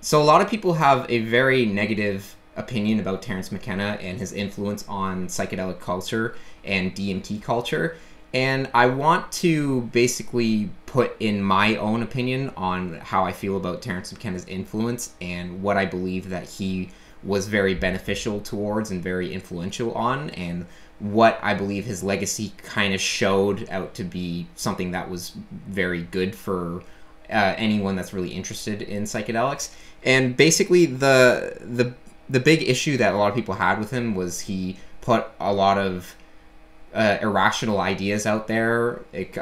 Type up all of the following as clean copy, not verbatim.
So a lot of people have a very negative opinion about Terence McKenna and his influence on psychedelic culture and DMT culture. And I want to basically put in my own opinion on how I feel about Terence McKenna's influence and what I believe that he was very beneficial towards and very influential on, and what I believe his legacy kind of showed out to be something that was very good for anyone that's really interested in psychedelics. And basically, the big issue that a lot of people had with him was he put a lot of irrational ideas out there. Like,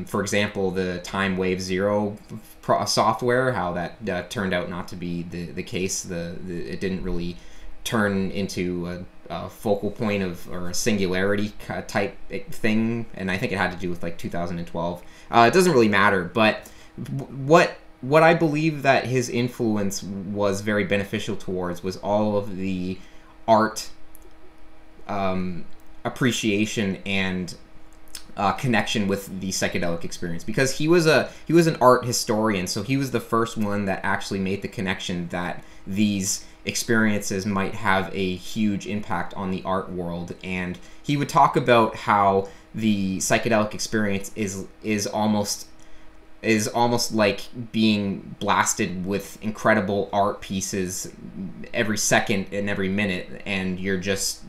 for example, the time wave zero software, how that turned out not to be the case. It didn't really turn into a focal point of, or a singularity type thing, and I think it had to do with like 2012. It doesn't really matter, but what I believe that his influence was very beneficial towards was all of the art appreciation and connection with the psychedelic experience, because he was an art historian, so he was the first one that actually made the connection that these experiences might have a huge impact on the art world. And he would talk about how the psychedelic experience is almost like being blasted with incredible art pieces every second and every minute, and you're just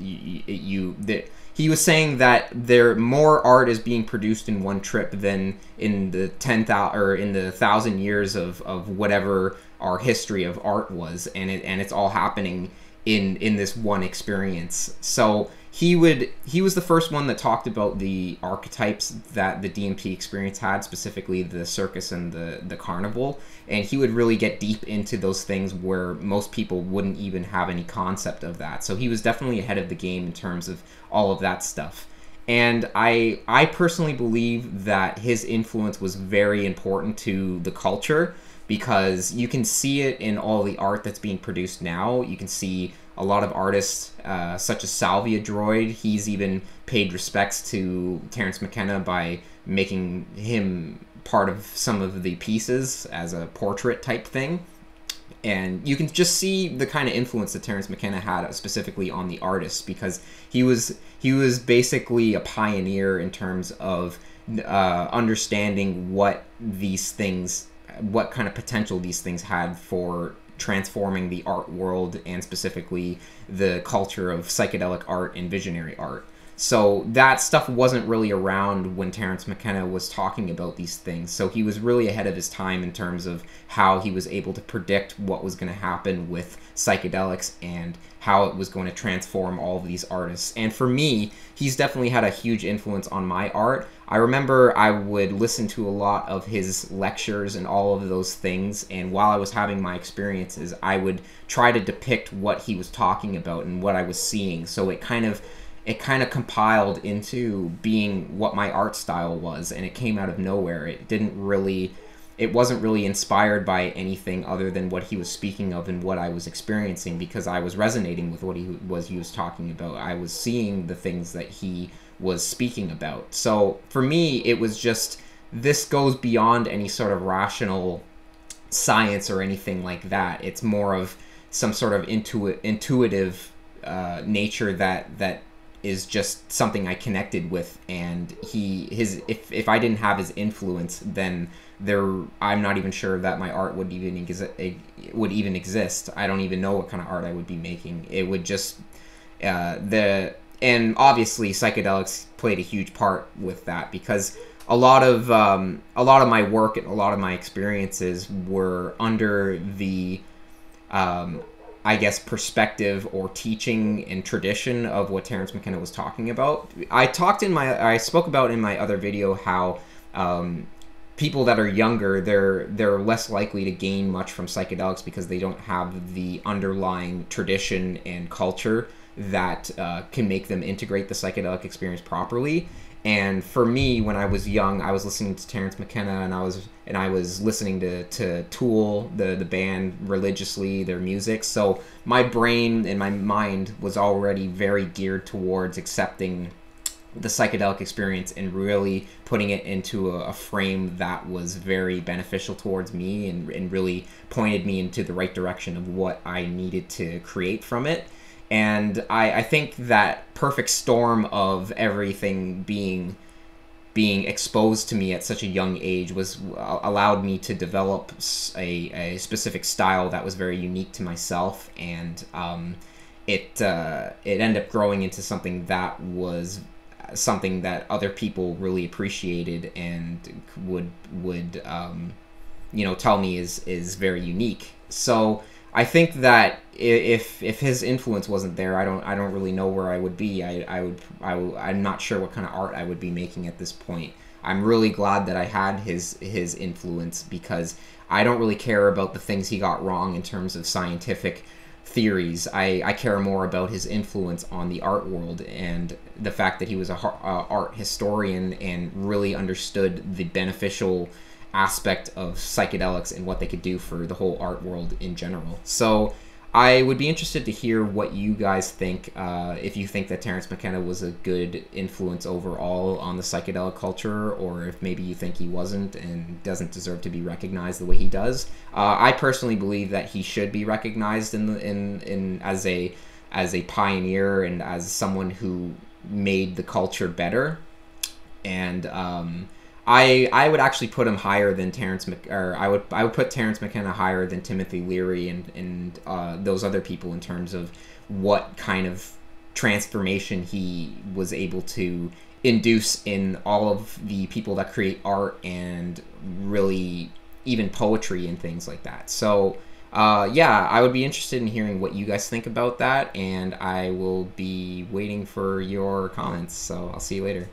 he was saying that more art is being produced in one trip than in the 10,000 or in the 1,000 years of whatever our history of art was, and it's all happening in this one experience. So he was the first one that talked about the archetypes that the DMT experience had, specifically the circus and the carnival, and he would really get deep into those things where most people wouldn't even have any concept of that. So he was definitely ahead of the game in terms of all of that stuff. And I personally believe that his influence was very important to the culture, because you can see it in all the art that's being produced now. You can see a lot of artists, such as Salvia Droid. He's even paid respects to Terence McKenna by making him part of some of the pieces as a portrait type thing. And you can just see the kind of influence that Terence McKenna had specifically on the artists, because he was basically a pioneer in terms of understanding what kind of potential these things had for transforming the art world, and specifically the culture of psychedelic art and visionary art. So that stuff wasn't really around when Terence McKenna was talking about these things. So he was really ahead of his time in terms of how he was able to predict what was going to happen with psychedelics and how it was going to transform all of these artists. And for me, he's definitely had a huge influence on my art. I remember I would listen to a lot of his lectures and all of those things, and while I was having my experiences, I would try to depict what he was talking about and what I was seeing. So it kind of compiled into being what my art style was, and it came out of nowhere. It wasn't really inspired by anything other than what he was speaking of and what I was experiencing, because I was resonating with what he was talking about. I was seeing the things that he was speaking about. So for me, it was just, this goes beyond any sort of rational science or anything like that. It's more of some sort of intuitive nature that is just something I connected with. And if I didn't have his influence, then I'm not even sure that my art would even exist. I don't even know what kind of art I would be making. It would just and obviously psychedelics played a huge part with that, because a lot of my work and a lot of my experiences were under the I guess perspective or teaching and tradition of what Terence McKenna was talking about. I spoke about in my other video how people that are younger, they're less likely to gain much from psychedelics because they don't have the underlying tradition and culture that can make them integrate the psychedelic experience properly. And for me, when I was young, I was listening to Terence McKenna, and I was listening to Tool, the band, religiously, their music. So my brain and my mind was already very geared towards accepting the psychedelic experience and really putting it into a frame that was very beneficial towards me, and really pointed me into the right direction of what I needed to create from it. And I think that perfect storm of everything being exposed to me at such a young age was allowed me to develop a specific style that was very unique to myself, and it ended up growing into something that was something that other people really appreciated and would tell me is very unique. So I think that if his influence wasn't there, I don't really know where I would be. I'm not sure what kind of art I would be making at this point. I'm really glad that I had his influence, because I don't really care about the things he got wrong in terms of scientific theories. I care more about his influence on the art world, and the fact that he was a art historian and really understood the beneficial aspect of psychedelics and what they could do for the whole art world in general. So I would be interested to hear what you guys think, if you think that Terence McKenna was a good influence overall on the psychedelic culture, or if maybe you think he wasn't and doesn't deserve to be recognized the way he does. I personally believe that he should be recognized as a pioneer and as someone who made the culture better. And I would actually put him higher than I would put Terence McKenna higher than Timothy Leary and those other people in terms of what kind of transformation he was able to induce in all of the people that create art, and really even poetry and things like that. So yeah, I would be interested in hearing what you guys think about that, and I will be waiting for your comments. So I'll see you later.